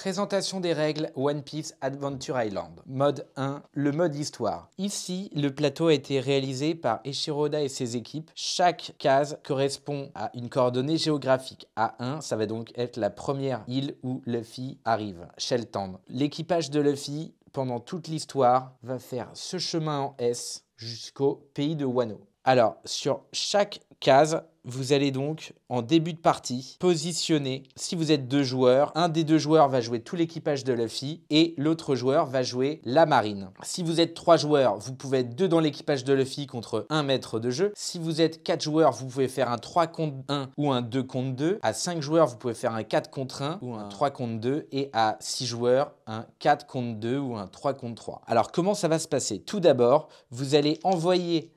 Présentation des règles One Piece Adventure Island. Mode 1, le mode histoire. Ici, le plateau a été réalisé par Eiichiro Oda et ses équipes. Chaque case correspond à une coordonnée géographique. A1, ça va donc être la première île où Luffy arrive, Sheltown. L'équipage de Luffy, pendant toute l'histoire, va faire ce chemin en S jusqu'au pays de Wano. Alors, sur chaque case, vous allez donc, en début de partie, positionner, si vous êtes 2 joueurs, un des 2 joueurs va jouer tout l'équipage de Luffy et l'autre joueur va jouer la marine. Si vous êtes 3 joueurs, vous pouvez être 2 dans l'équipage de Luffy contre un maître de jeu. Si vous êtes 4 joueurs, vous pouvez faire un 3 contre 1 ou un 2 contre 2. À 5 joueurs, vous pouvez faire un 4 contre 1 ou un 3 contre 2. Et à 6 joueurs, un 4 contre 2 ou un 3 contre 3. Alors, comment ça va se passer? Tout d'abord, vous allez envoyer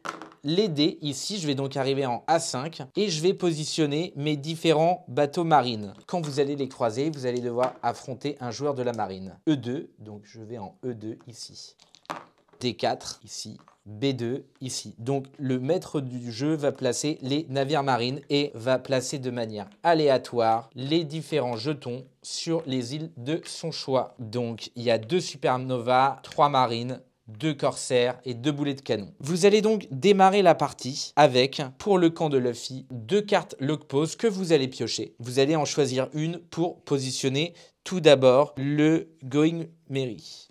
les dés. Ici, je vais donc arriver en A5 et je vais positionner mes différents bateaux marines. Quand vous allez les croiser, vous allez devoir affronter un joueur de la marine. E2, donc je vais en E2 ici. D4 ici. B2 ici. Donc le maître du jeu va placer les navires marines et va placer de manière aléatoire les différents jetons sur les îles de son choix. Donc il y a 2 supernovas, 3 marines, 2 corsaires et 2 boulets de canon. Vous allez donc démarrer la partie avec, pour le camp de Luffy, 2 cartes log pose que vous allez piocher. Vous allez en choisir une pour positionner tout d'abord le Going Merry.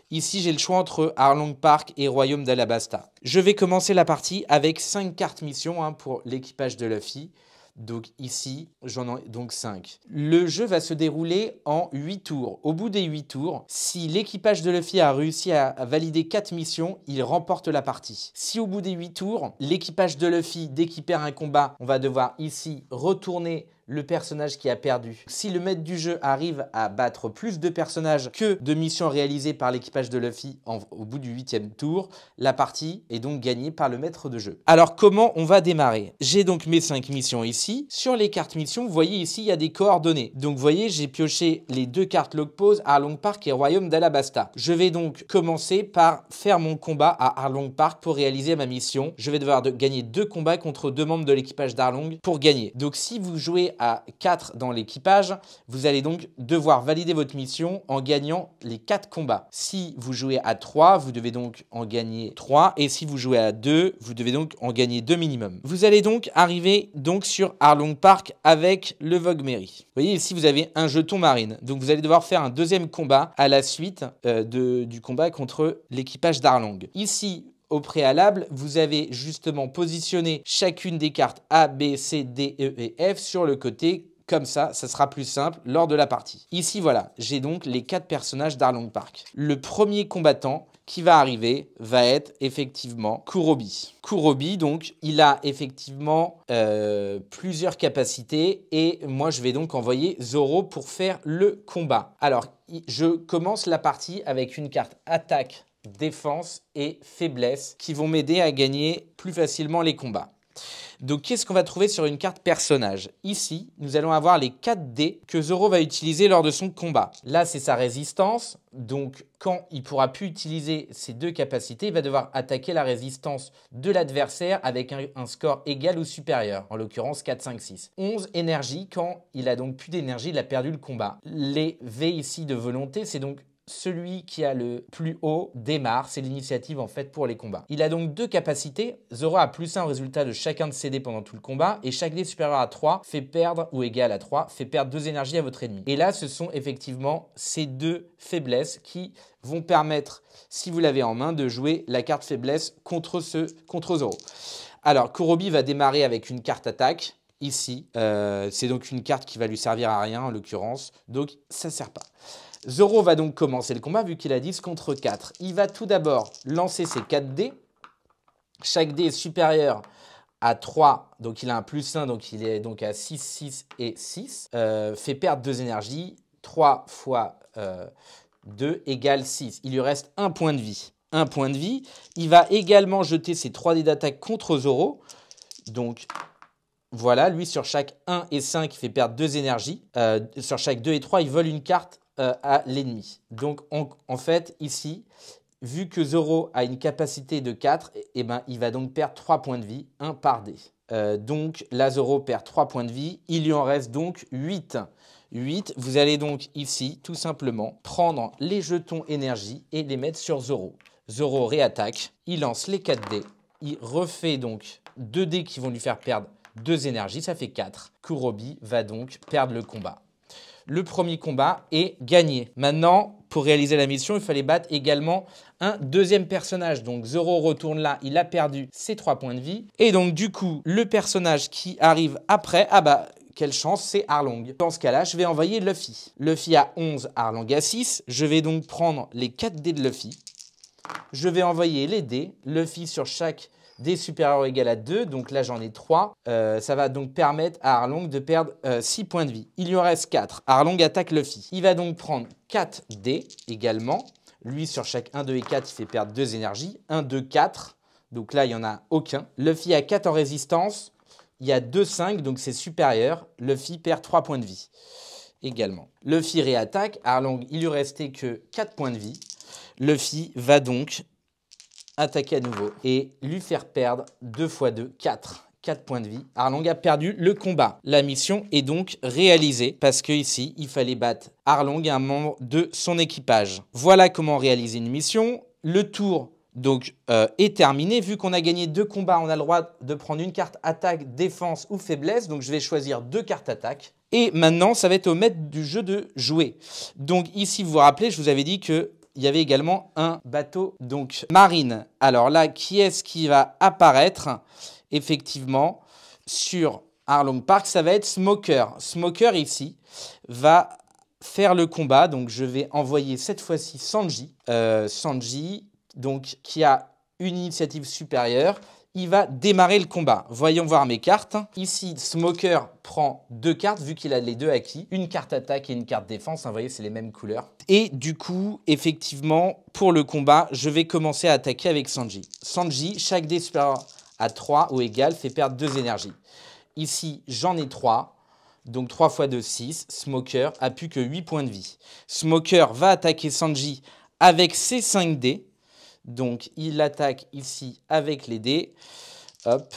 Ici, j'ai le choix entre Arlong Park et Royaume d'Alabasta. Je vais commencer la partie avec 5 cartes mission pour l'équipage de Luffy. Donc ici, j'en ai donc 5. Le jeu va se dérouler en 8 tours. Au bout des 8 tours, si l'équipage de Luffy a réussi à valider 4 missions, il remporte la partie. Si au bout des 8 tours, l'équipage de Luffy, dès qu'il perd un combat, on va devoir ici retourner le personnage qui a perdu. Si le maître du jeu arrive à battre plus de personnages que de missions réalisées par l'équipage de Luffy au bout du 8e tour, la partie est donc gagnée par le maître de jeu. Alors comment on va démarrer? J'ai donc mes 5 missions ici. Sur les cartes missions, vous voyez ici, il y a des coordonnées. Donc vous voyez, j'ai pioché les 2 cartes log pose, Arlong Park et Royaume d'Alabasta. Je vais donc commencer par faire mon combat à Arlong Park pour réaliser ma mission. Je vais devoir gagner 2 combats contre 2 membres de l'équipage d'Arlong pour gagner. Donc si vous jouez à 4 dans l'équipage, vous allez donc devoir valider votre mission en gagnant les 4 combats. Si vous jouez à 3, vous devez donc en gagner 3 et si vous jouez à 2, vous devez donc en gagner 2 minimum. Vous allez donc arriver donc sur Arlong Park avec le Vogue Merry. Vous voyez ici, vous avez un jeton marine. Donc vous allez devoir faire un 2e combat à la suite du combat contre l'équipage d'Arlong. Ici, au préalable, vous avez justement positionné chacune des cartes A, B, C, D, E et F sur le côté. Comme ça sera plus simple lors de la partie. Ici, voilà, j'ai donc les 4 personnages d'Arlong Park. Le premier combattant qui va arriver va être effectivement Kurobi. Kurobi, donc, il a effectivement plusieurs capacités et moi, je vais donc envoyer Zoro pour faire le combat. Alors, je commence la partie avec une carte attaque, défense et faiblesse qui vont m'aider à gagner plus facilement les combats. Donc, qu'est-ce qu'on va trouver sur une carte personnage? Ici, nous allons avoir les 4 dés que Zoro va utiliser lors de son combat. Là, c'est sa résistance. Donc, quand il ne pourra plus utiliser ces 2 capacités, il va devoir attaquer la résistance de l'adversaire avec un score égal ou supérieur. En l'occurrence, 4, 5, 6. 11 énergie. Quand il a donc plus d'énergie, il a perdu le combat. Les V ici de volonté, c'est donc celui qui a le plus haut démarre, c'est l'initiative en fait pour les combats. Il a donc 2 capacités. Zoro a +1 au résultat de chacun de ses dés pendant tout le combat et chaque dé supérieur à 3 fait perdre ou égal à 3 fait perdre 2 énergies à votre ennemi. Et là, ce sont effectivement ces 2 faiblesses qui vont permettre, si vous l'avez en main, de jouer la carte faiblesse contre Zoro. Alors, Kurobi va démarrer avec une carte attaque. Ici, c'est donc une carte qui va lui servir à rien en l'occurrence, donc ça ne sert pas. Zoro va donc commencer le combat vu qu'il a 10 contre 4. Il va tout d'abord lancer ses 4 dés. Chaque dé est supérieur à 3, donc il a un +1, donc il est donc à 6, 6 et 6. Fait perdre 2 énergies. 3 fois 2 égale 6. Il lui reste 1 point de vie. 1 point de vie. Il va également jeter ses 3 dés d'attaque contre Zoro. Donc voilà, lui sur chaque 1 et 5, il fait perdre 2 énergies. Sur chaque 2 et 3, il vole une carte à l'ennemi. Donc en fait ici, vu que Zoro a une capacité de 4, il va donc perdre 3 points de vie, 1 par dé. Donc là Zoro perd 3 points de vie, il lui en reste donc 8. 8. Vous allez donc ici, tout simplement, prendre les jetons énergie et les mettre sur Zoro. Zoro réattaque, il lance les 4 dés, il refait donc 2 dés qui vont lui faire perdre 2 énergies, ça fait 4. Kurobi va donc perdre le combat. Le premier combat est gagné. Maintenant, pour réaliser la mission, il fallait battre également un deuxième personnage. Donc Zoro retourne là, il a perdu ses 3 points de vie. Et donc du coup, le personnage qui arrive après, ah bah quelle chance, c'est Arlong. Dans ce cas-là, je vais envoyer Luffy. Luffy a 11, Arlong a 6. Je vais donc prendre les 4 dés de Luffy. Je vais envoyer les dés. Luffy sur chaque dé supérieur égal à 2. Donc là, j'en ai 3. Ça va donc permettre à Arlong de perdre 6 points de vie. Il lui en reste 4. Arlong attaque Luffy. Il va donc prendre 4 dés également. Lui, sur chaque 1, 2 et 4, il fait perdre 2 énergies. 1, 2, 4. Donc là, il n'y en a aucun. Luffy a 4 en résistance. Il y a 2, 5, donc c'est supérieur. Luffy perd 3 points de vie également. Luffy réattaque. Arlong, il lui restait que 4 points de vie. Luffy va donc attaquer à nouveau et lui faire perdre 2 x 2, 4 points de vie. Arlong a perdu le combat. La mission est donc réalisée parce qu'ici, il fallait battre Arlong et un membre de son équipage. Voilà comment réaliser une mission. Le tour donc est terminé. Vu qu'on a gagné 2 combats, on a le droit de prendre une carte attaque, défense ou faiblesse. Donc je vais choisir 2 cartes attaque. Et maintenant, ça va être au maître du jeu de jouer. Donc ici, vous vous rappelez, je vous avais dit que il y avait également un bateau donc marine. Alors là, qui est-ce qui va apparaître effectivement sur Arlong Park? Ça va être Smoker. Smoker ici va faire le combat. Donc je vais envoyer cette fois-ci Sanji. Sanji donc, qui a une initiative supérieure. Il va démarrer le combat. Voyons voir mes cartes. Ici, Smoker prend 2 cartes, vu qu'il a les 2 acquis. Une carte attaque et une carte défense. Vous voyez, c'est les mêmes couleurs. Et du coup, effectivement, pour le combat, je vais commencer à attaquer avec Sanji. Sanji, chaque dé supérieur à 3 ou égal fait perdre 2 énergies. Ici, j'en ai 3. Donc 3 x 2, 6. Smoker a plus que 8 points de vie. Smoker va attaquer Sanji avec ses 5 dés. Donc, il attaque ici avec les dés. Hop.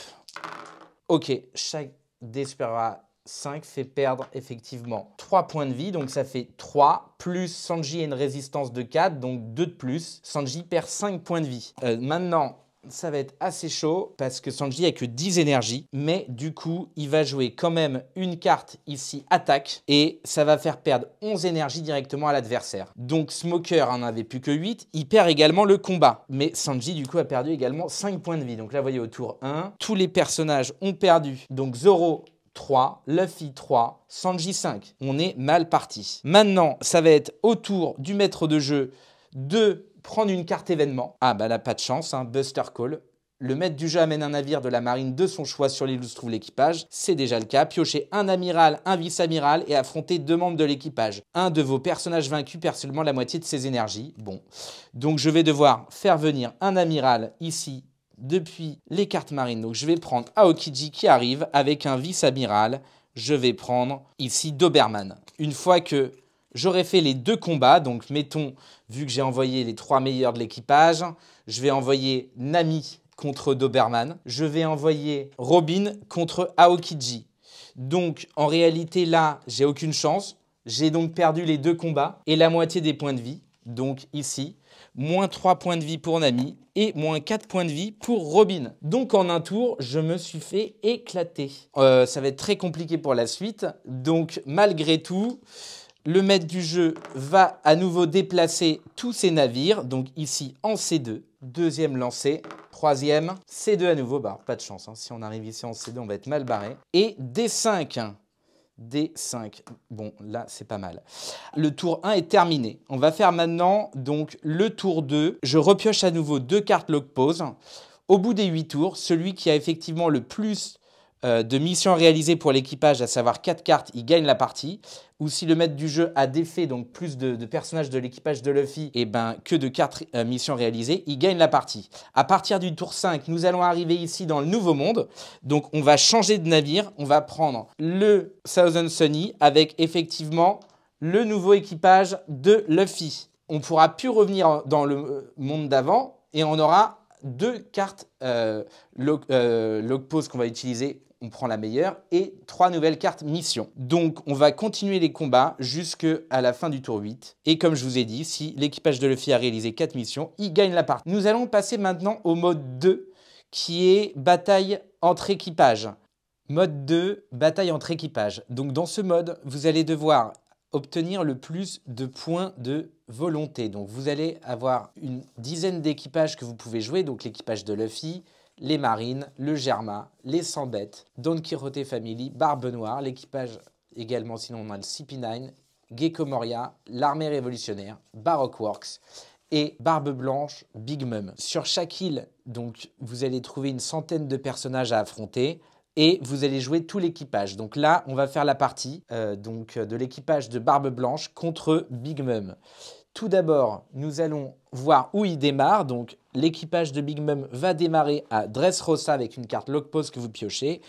Ok, chaque dé supérieur à 5 fait perdre effectivement 3 points de vie. Donc, ça fait 3. Plus Sanji a une résistance de 4, donc 2 de plus. Sanji perd 5 points de vie. Maintenant, ça va être assez chaud parce que Sanji n'a que 10 énergies. Mais du coup, il va jouer quand même une carte ici, attaque. Et ça va faire perdre 11 énergies directement à l'adversaire. Donc Smoker en avait plus que 8. Il perd également le combat. Mais Sanji, du coup, a perdu également 5 points de vie. Donc là, vous voyez, au tour 1, tous les personnages ont perdu. Donc Zoro 3, Luffy 3, Sanji 5. On est mal parti. Maintenant, ça va être au tour du maître de jeu de prendre une carte événement. Ah bah là, pas de chance, hein. Buster Call. Le maître du jeu amène un navire de la marine de son choix sur l'île où se trouve l'équipage. C'est déjà le cas. Piochez un amiral, un vice-amiral et affrontez 2 membres de l'équipage. Un de vos personnages vaincus perd seulement la moitié de ses énergies. Bon, donc je vais devoir faire venir un amiral ici depuis les cartes marines. Donc je vais prendre Aokiji qui arrive avec un vice-amiral. Je vais prendre ici Doberman. Une fois que j'aurai fait les 2 combats, donc mettons, vu que j'ai envoyé les 3 meilleurs de l'équipage, je vais envoyer Nami contre Doberman. Je vais envoyer Robin contre Aokiji. Donc, en réalité, là, j'ai aucune chance. J'ai donc perdu les 2 combats et la moitié des points de vie. Donc, ici, moins 3 points de vie pour Nami et moins 4 points de vie pour Robin. Donc, en un tour, je me suis fait éclater. Ça va être très compliqué pour la suite. Donc, malgré tout, le maître du jeu va à nouveau déplacer tous ses navires. Donc ici en C2, deuxième lancé, troisième, C2 à nouveau. Bah, pas de chance, hein. Si on arrive ici en C2, on va être mal barré. Et D5. D5. Bon, là, c'est pas mal. Le tour 1 est terminé. On va faire maintenant donc le tour 2. Je repioche à nouveau 2 cartes log pause. Au bout des 8 tours, celui qui a effectivement le plus de missions réalisées pour l'équipage, à savoir 4 cartes, il gagne la partie. Ou si le maître du jeu a défait donc plus de personnages de l'équipage de Luffy et que de 4 missions réalisées, il gagne la partie. À partir du tour 5, nous allons arriver ici dans le nouveau monde. Donc on va changer de navire, on va prendre le Thousand Sunny avec effectivement le nouveau équipage de Luffy. On ne pourra plus revenir dans le monde d'avant et on aura 2 cartes log pause qu'on va utiliser on prend la meilleure, et 3 nouvelles cartes mission. Donc on va continuer les combats jusqu'à la fin du tour 8. Et comme je vous ai dit, si l'équipage de Luffy a réalisé 4 missions, il gagne la partie. Nous allons passer maintenant au mode 2, qui est bataille entre équipages. Mode 2, bataille entre équipages. Donc dans ce mode, vous allez devoir obtenir le plus de points de volonté. Donc vous allez avoir une dizaine d'équipages que vous pouvez jouer. Donc l'équipage de Luffy, les Marines, le Germa, les 100 bêtes, Don Quijote Family, Barbe Noire, l'équipage également, sinon on a le CP9, Gecko Moria, l'armée révolutionnaire, Baroque Works et Barbe Blanche, Big Mom. Sur chaque île, donc, vous allez trouver une centaine de personnages à affronter et vous allez jouer tout l'équipage. Donc là, on va faire la partie de l'équipage de Barbe Blanche contre Big Mom. Tout d'abord, nous allons voir où il démarre. Donc, l'équipage de Big Mom va démarrer à Dressrosa avec une carte Lock Pose que vous piochez.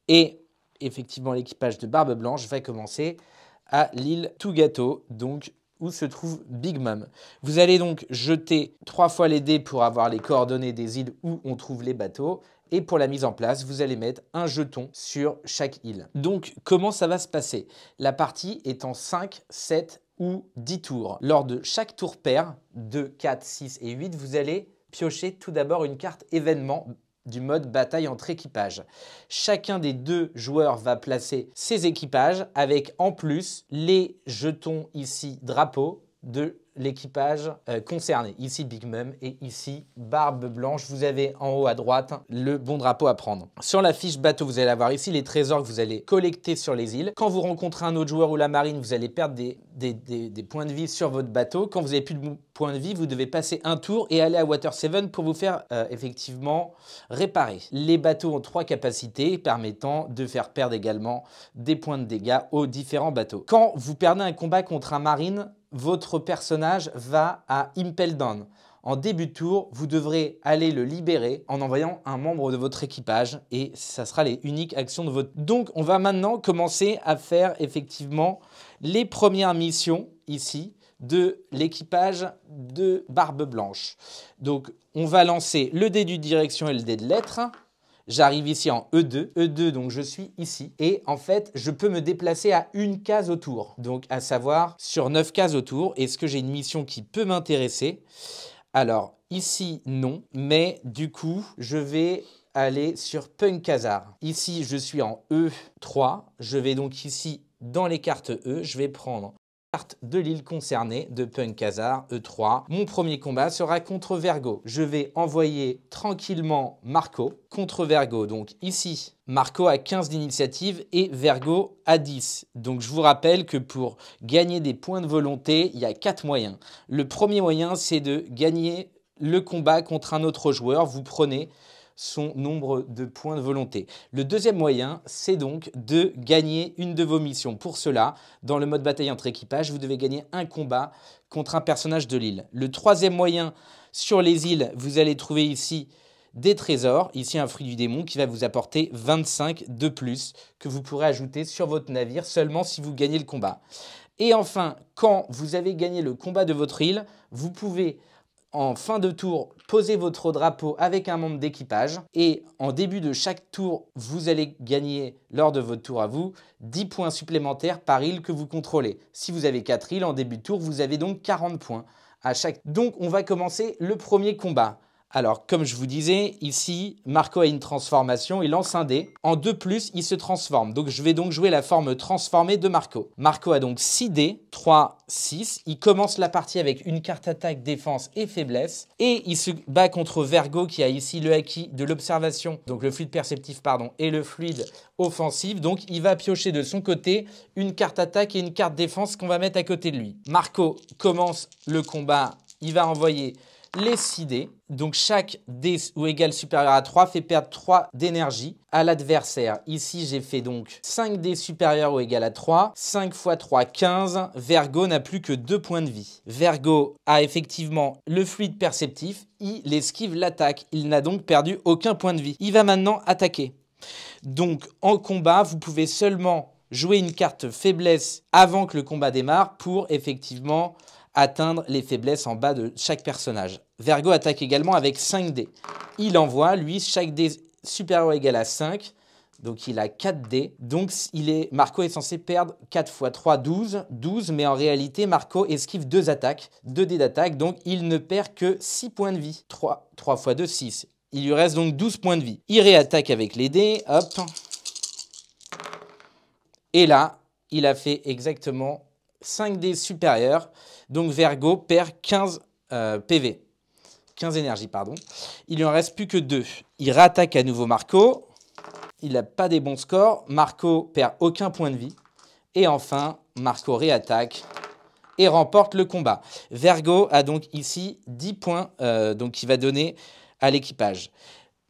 Et effectivement, l'équipage de Barbe Blanche va commencer à l'île Tugato, donc où se trouve Big Mom. Vous allez donc jeter 3 fois les dés pour avoir les coordonnées des îles où on trouve les bateaux. Et pour la mise en place, vous allez mettre un jeton sur chaque île. Donc, comment ça va se passer? La partie est en 5, 7 ou 10 tours. Lors de chaque tour pair, 2, 4, 6 et 8, vous allez piocher tout d'abord une carte événement du mode bataille entre équipages. Chacun des 2 joueurs va placer ses équipages avec en plus les jetons ici drapeaux de l'équipage concerné. Ici Big Mom et ici Barbe Blanche. Vous avez en haut à droite le bon drapeau à prendre. Sur la fiche bateau, vous allez avoir ici les trésors que vous allez collecter sur les îles. Quand vous rencontrez un autre joueur ou la marine, vous allez perdre des points de vie sur votre bateau. Quand vous n'avez plus de points de vie, vous devez passer un tour et aller à Water 7 pour vous faire effectivement réparer. Les bateaux ont 3 capacités permettant de faire perdre également des points de dégâts aux différents bateaux. Quand vous perdez un combat contre un marine, votre personnage va à Impel Down. En début de tour, vous devrez aller le libérer en envoyant un membre de votre équipage et ça sera les uniques actions de votre... Donc, on va maintenant commencer à faire effectivement les premières missions ici de l'équipage de Barbe Blanche. Donc, on va lancer le dé de direction et le dé de lettres. J'arrive ici en E2. E2, donc je suis ici. Et en fait, je peux me déplacer à une case autour. Donc, à savoir sur 9 cases autour. Est-ce que j'ai une mission qui peut m'intéresser? Alors, ici, non. Mais du coup, je vais aller sur Punkazar. Ici, je suis en E3. Je vais donc ici, dans les cartes E, je vais prendre carte de l'île concernée de Punkazar, E3. Mon premier combat sera contre Vergo. Je vais envoyer tranquillement Marco contre Vergo. Donc ici, Marco a 15 d'initiative et Vergo a 10. Donc je vous rappelle que pour gagner des points de volonté, il y a 4 moyens. Le premier moyen, c'est de gagner le combat contre un autre joueur. Vous prenez son nombre de points de volonté. Le deuxième moyen, c'est donc de gagner une de vos missions. Pour cela, dans le mode bataille entre équipages, vous devez gagner un combat contre un personnage de l'île. Le troisième moyen, sur les îles, vous allez trouver ici des trésors. Ici, un fruit du démon qui va vous apporter 25 de plus que vous pourrez ajouter sur votre navire seulement si vous gagnez le combat. Et enfin, quand vous avez gagné le combat de votre île, vous pouvez en fin de tour, posez votre drapeau avec un membre d'équipage et en début de chaque tour, vous allez gagner, lors de votre tour à vous, 10 points supplémentaires par île que vous contrôlez. Si vous avez 4 îles, en début de tour, vous avez donc 40 points à chaque. Donc, on va commencer le premier combat. Alors, comme je vous disais, ici, Marco a une transformation, il lance un dé. En 2+, il se transforme. Donc, je vais donc jouer la forme transformée de Marco. Marco a donc 6 dés, 3, 6. Il commence la partie avec une carte attaque, défense et faiblesse. Et il se bat contre Vergo qui a ici le acquis de l'observation, donc le fluide perceptif, pardon, et le fluide offensif. Donc, il va piocher de son côté une carte attaque et une carte défense qu'on va mettre à côté de lui. Marco commence le combat, il va envoyer les 6 dés. Donc chaque dé ou égal supérieur à 3 fait perdre 3 d'énergie à l'adversaire. Ici, j'ai fait donc 5 dés supérieurs ou égal à 3. 5 x 3, 15. Vergo n'a plus que 2 points de vie. Vergo a effectivement le fluide perceptif. Il esquive l'attaque. Il n'a donc perdu aucun point de vie. Il va maintenant attaquer. Donc en combat, vous pouvez seulement jouer une carte faiblesse avant que le combat démarre pour effectivement atteindre les faiblesses en bas de chaque personnage. Vergo attaque également avec 5 dés. Il envoie, lui, chaque dé supérieur ou égal à 5. Donc il a 4 dés. Donc Marco est censé perdre 4 x 3, 12. 12, mais en réalité, Marco esquive 2 attaques, 2 dés d'attaque. Donc il ne perd que 6 points de vie. 3 x 2, 6. Il lui reste donc 12 points de vie. Il réattaque avec les dés. Hop. Et là, il a fait exactement 5 dés supérieurs. Donc Vergo perd 15 PV. 15 énergie, pardon. Il lui en reste plus que 2. Il réattaque à nouveau Marco. Il n'a pas des bons scores. Marco perd aucun point de vie. Et enfin, Marco réattaque et remporte le combat. Vergo a donc ici 10 points donc qu'il va donner à l'équipage.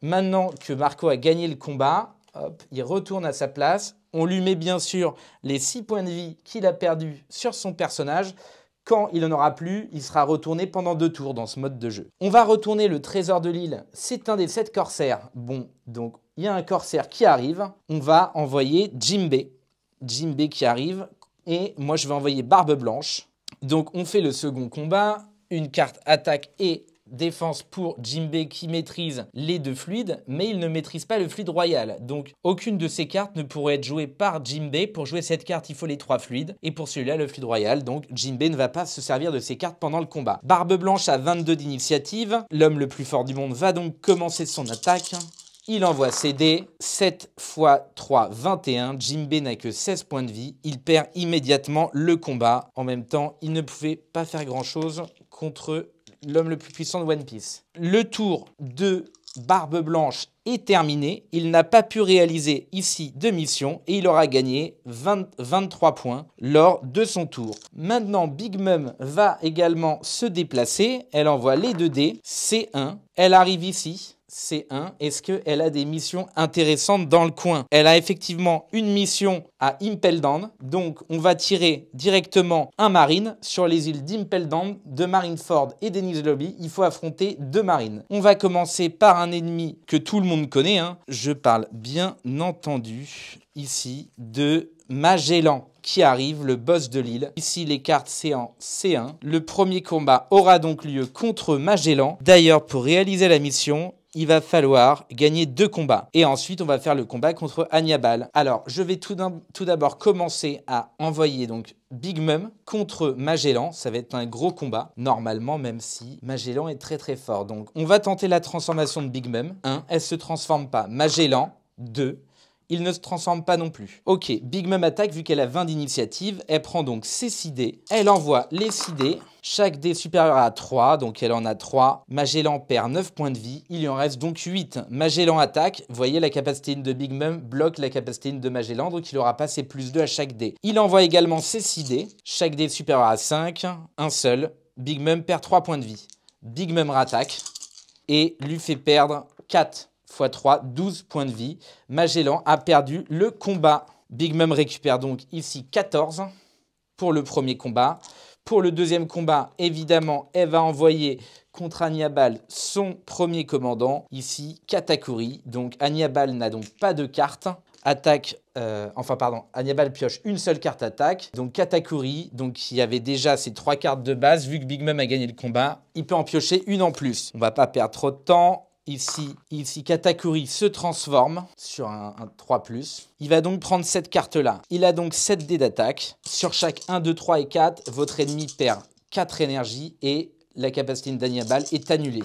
Maintenant que Marco a gagné le combat, hop, il retourne à sa place. On lui met bien sûr les 6 points de vie qu'il a perdus sur son personnage. Quand il n'en aura plus, il sera retourné pendant 2 tours dans ce mode de jeu. On va retourner le trésor de l'île. C'est un des 7 corsaires. Bon, donc il y a un corsaire qui arrive. On va envoyer Jimbe. Jimbe qui arrive. Et moi, je vais envoyer Barbe Blanche. Donc, on fait le second combat. Une carte attaque et défense pour Jimbe qui maîtrise les 2 fluides, mais il ne maîtrise pas le fluide royal. Donc, aucune de ces cartes ne pourrait être jouée par Jimbe. Pour jouer cette carte, il faut les 3 fluides. Et pour celui-là, le fluide royal. Donc, Jimbe ne va pas se servir de ces cartes pendant le combat. Barbe Blanche a 22 d'initiative. L'homme le plus fort du monde va donc commencer son attaque. Il envoie ses dés, 7 x 3, 21. Jimbe n'a que 16 points de vie. Il perd immédiatement le combat. En même temps, il ne pouvait pas faire grand-chose contre l'homme le plus puissant de One Piece. Le tour de Barbe Blanche est terminé. Il n'a pas pu réaliser ici de mission et il aura gagné 23 points lors de son tour. Maintenant, Big Mom va également se déplacer. Elle envoie les 2 dés, C1. Elle arrive ici. C1, est-ce qu'elle a des missions intéressantes dans le coin? Elle a effectivement une mission à Impel Down, donc on va tirer directement un marine sur les îles d'Impel Down, de Marineford et d'Ennis Lobby. Il faut affronter 2 marines. On va commencer par un ennemi que tout le monde connaît. Je parle bien entendu ici de Magellan qui arrive, le boss de l'île. Ici, les cartes c'est en C1. Le premier combat aura donc lieu contre Magellan. D'ailleurs, pour réaliser la mission, il va falloir gagner 2 combats. Et ensuite, on va faire le combat contre Hannibal. Alors, je vais tout d'abord commencer à envoyer donc Big Mom contre Magellan. Ça va être un gros combat, normalement, même si Magellan est très très fort. Donc, on va tenter la transformation de Big Mom. 1, elle ne se transforme pas. Magellan, 2. Il ne se transforme pas non plus. Ok, Big Mom attaque vu qu'elle a 20 d'initiative. Elle prend donc ses 6 dés. Elle envoie les 6 dés. Chaque dé supérieur à 3, donc elle en a 3. Magellan perd 9 points de vie. Il lui en reste donc 8. Magellan attaque. Vous voyez, la capacité de Big Mom bloque la capacité de Magellan, donc il aura pas ses +2 à chaque dé. Il envoie également ses 6 dés. Chaque dé supérieur à 5. Un seul. Big Mom perd 3 points de vie. Big Mom rattaque et lui fait perdre 4 x 3, 12 points de vie. Magellan a perdu le combat. Big Mom récupère donc ici 14 pour le premier combat. Pour le deuxième combat, évidemment, elle va envoyer contre Hannibal son premier commandant, ici Katakuri. Donc Hannibal n'a donc pas de carte. Hannibal pioche une seule carte attaque. Donc Katakuri, donc qui avait déjà ses 3 cartes de base, vu que Big Mom a gagné le combat, il peut en piocher une en plus. On va pas perdre trop de temps. Ici, Katakuri se transforme sur un 3+. Il va donc prendre cette carte-là. Il a donc 7 dés d'attaque. Sur chaque 1, 2, 3 et 4, votre ennemi perd 4 énergies et la capacité d'Hannibal est annulée.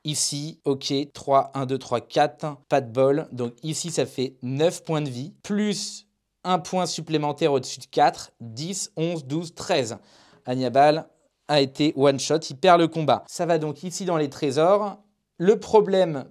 Ici, ok, 3, 1, 2, 3, 4, pas de bol. Donc ici, ça fait 9 points de vie, plus un point supplémentaire au-dessus de 4, 10, 11, 12, 13. Hannibal a été one-shot, il perd le combat. Ça va donc ici dans les trésors. Le problème,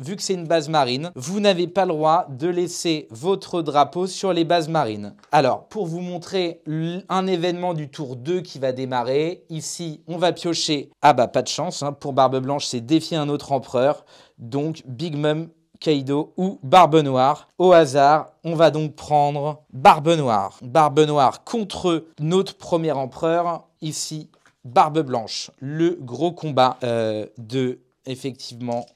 vu que c'est une base marine, vous n'avez pas le droit de laisser votre drapeau sur les bases marines. Alors, pour vous montrer un événement du tour 2 qui va démarrer, ici, on va piocher. Ah bah, pas de chance, pour Barbe Blanche, c'est défier un autre empereur. Donc, Big Mom, Kaido ou Barbe Noire. Au hasard, on va donc prendre Barbe Noire. Barbe Noire contre notre premier empereur, ici, Barbe Blanche. Le gros combat effectivement,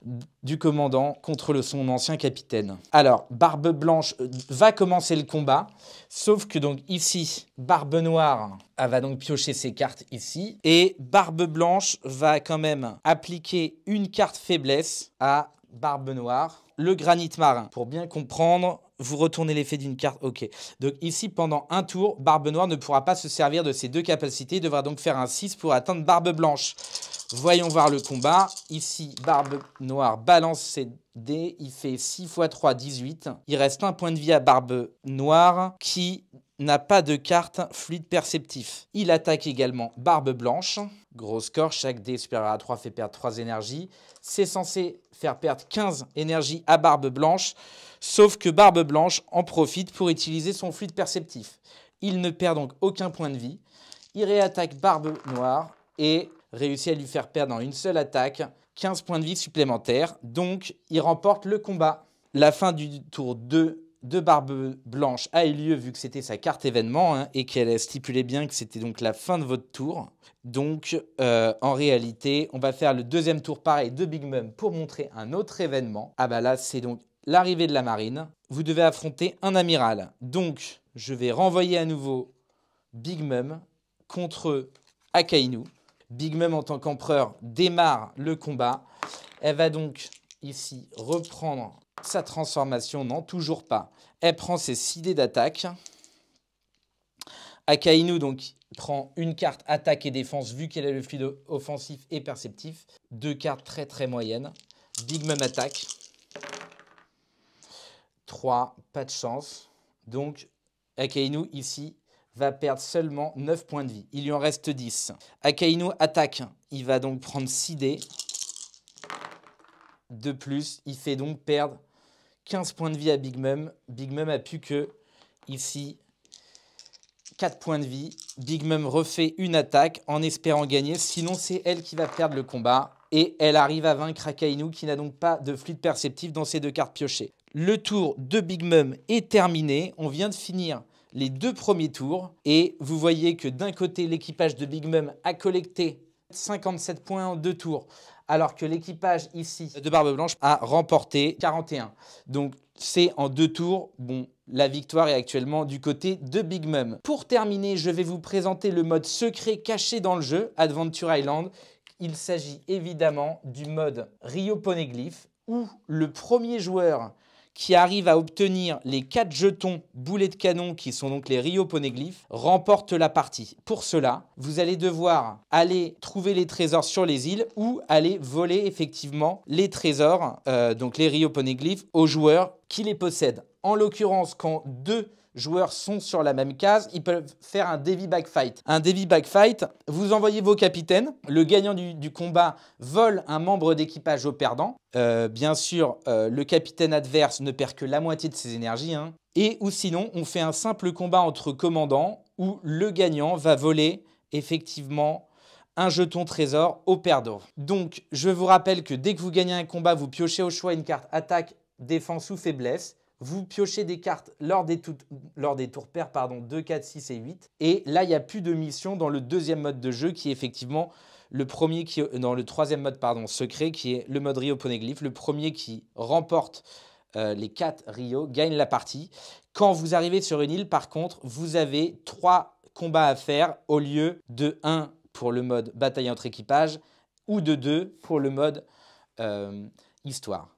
du commandant contre son ancien capitaine. Alors, Barbe Blanche va commencer le combat, sauf que donc ici, Barbe Noire, elle va donc piocher ses cartes ici, et Barbe Blanche va quand même appliquer une carte faiblesse à Barbe Noire, le Granit Marin. Pour bien comprendre, vous retournez l'effet d'une carte. Ok. Donc ici, pendant un tour, Barbe Noire ne pourra pas se servir de ces deux capacités. Il devra donc faire un 6 pour atteindre Barbe Blanche. Voyons voir le combat. Ici, Barbe Noire balance ses dés. Il fait 6 x 3, 18. Il reste un point de vie à Barbe Noire qui n'a pas de carte fluide perceptif. Il attaque également Barbe Blanche. Gros score, chaque dé supérieur à 3 fait perdre 3 énergies. C'est censé faire perdre 15 énergies à Barbe Blanche, sauf que Barbe Blanche en profite pour utiliser son fluide perceptif. Il ne perd donc aucun point de vie. Il réattaque Barbe Noire et réussit à lui faire perdre en une seule attaque 15 points de vie supplémentaires. Donc, il remporte le combat. La fin du tour 2 de Barbe Blanche a eu lieu vu que c'était sa carte événement et qu'elle stipulait bien que c'était donc la fin de votre tour. Donc, en réalité, on va faire le deuxième tour pareil de Big Mom pour montrer un autre événement. Ah bah là, c'est donc l'arrivée de la marine. Vous devez affronter un amiral. Donc, je vais renvoyer à nouveau Big Mom contre Akainu. Big Mom, en tant qu'empereur, démarre le combat. Elle va donc ici reprendre sa transformation. Non, toujours pas. Elle prend ses 6 dés d'attaque. Akainu donc prend une carte attaque et défense vu qu'elle a le fluide offensif et perceptif. 2 cartes très très moyennes. Big Mom attaque. 3, pas de chance. Donc Akainu ici va perdre seulement 9 points de vie. Il lui en reste 10. Akainu attaque. Il va donc prendre 6 dés. De plus, il fait donc perdre 15 points de vie à Big Mom. Big Mom a plus que, ici, 4 points de vie. Big Mom refait une attaque en espérant gagner. Sinon, c'est elle qui va perdre le combat. Et elle arrive à vaincre Akainu qui n'a donc pas de fluide perceptif dans ses 2 cartes piochées. Le tour de Big Mom est terminé. On vient de finir les 2 premiers tours. Et vous voyez que d'un côté, l'équipage de Big Mom a collecté 57 points en 2 tours. Alors que l'équipage ici de Barbe Blanche a remporté 41. Donc c'est en 2 tours. Bon, la victoire est actuellement du côté de Big Mom. Pour terminer, je vais vous présenter le mode secret caché dans le jeu, Adventure Island. Il s'agit évidemment du mode Rio Poneglyph, où le premier joueur qui arrive à obtenir les 4 jetons boulets de canon, qui sont donc les Rio Poneglyph, remporte la partie. Pour cela, vous allez devoir aller trouver les trésors sur les îles ou aller voler effectivement les trésors, donc les Rio Poneglyph, aux joueurs qui les possèdent. En l'occurrence, quand 2 joueurs sont sur la même case, ils peuvent faire un Davy Bag Fight. Un Davy Bag Fight, vous envoyez vos capitaines, le gagnant du combat vole un membre d'équipage au perdant. Bien sûr, le capitaine adverse ne perd que la moitié de ses énergies. Et ou sinon, on fait un simple combat entre commandants où le gagnant va voler effectivement un jeton trésor au perdant. Donc, je vous rappelle que dès que vous gagnez un combat, vous piochez au choix une carte attaque, défense ou faiblesse. Vous piochez des cartes lors des tours pairs, 2, 4, 6 et 8. Et là, il n'y a plus de mission dans le deuxième mode de jeu qui est effectivement le premier dans le troisième mode secret qui est le mode Rio Poneglyph. Le premier qui remporte les 4 Rio gagne la partie. Quand vous arrivez sur une île, par contre, vous avez 3 combats à faire au lieu de 1 pour le mode bataille entre équipages ou de 2 pour le mode histoire.